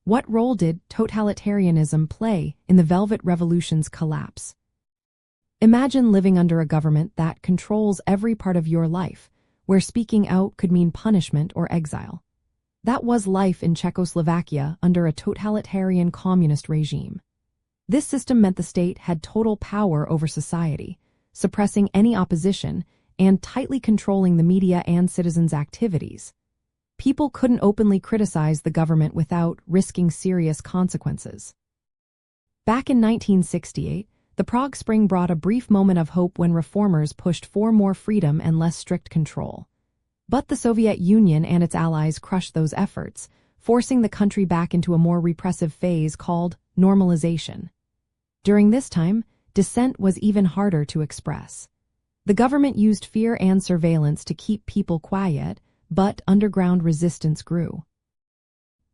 What role did totalitarianism play in the Velvet Revolution's collapse? Imagine living under a government that controls every part of your life, where speaking out could mean punishment or exile. That was life in Czechoslovakia under a totalitarian communist regime. This system meant the state had total power over society, suppressing any opposition and tightly controlling the media and citizens' activities. People couldn't openly criticize the government without risking serious consequences. Back in 1968, the Prague Spring brought a brief moment of hope when reformers pushed for more freedom and less strict control. But the Soviet Union and its allies crushed those efforts, forcing the country back into a more repressive phase called normalization. During this time, dissent was even harder to express. The government used fear and surveillance to keep people quiet, but underground resistance grew.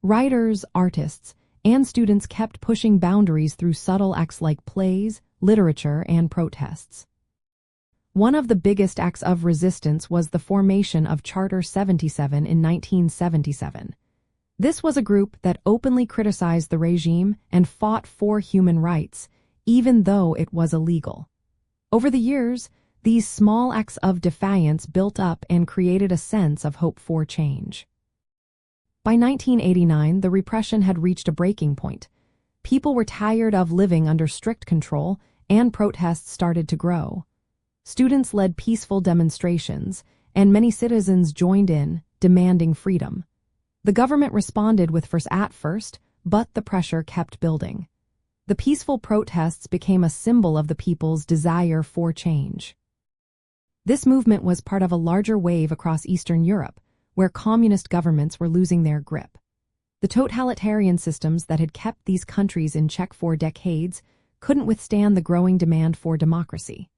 Writers, artists, and students kept pushing boundaries through subtle acts like plays, literature, and protests. One of the biggest acts of resistance was the formation of Charter 77 in 1977. This was a group that openly criticized the regime and fought for human rights, even though it was illegal. Over the years, these small acts of defiance built up and created a sense of hope for change. By 1989, the repression had reached a breaking point. People were tired of living under strict control, and protests started to grow. Students led peaceful demonstrations, and many citizens joined in, demanding freedom. The government responded with force at first, but the pressure kept building. The peaceful protests became a symbol of the people's desire for change. This movement was part of a larger wave across Eastern Europe, where communist governments were losing their grip. The totalitarian systems that had kept these countries in check for decades couldn't withstand the growing demand for democracy.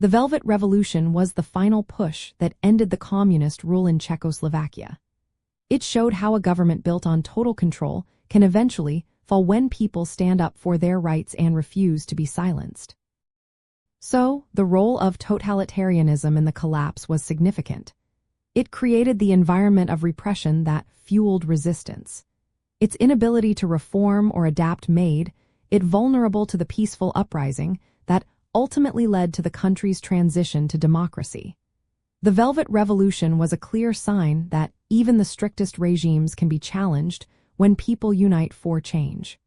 The Velvet Revolution was the final push that ended the communist rule in Czechoslovakia. It showed how a government built on total control can eventually fall when people stand up for their rights and refuse to be silenced. So, the role of totalitarianism in the collapse was significant. It created the environment of repression that fueled resistance. Its inability to reform or adapt made it vulnerable to the peaceful uprising that ultimately led to the country's transition to democracy. The Velvet Revolution was a clear sign that even the strictest regimes can be challenged when people unite for change.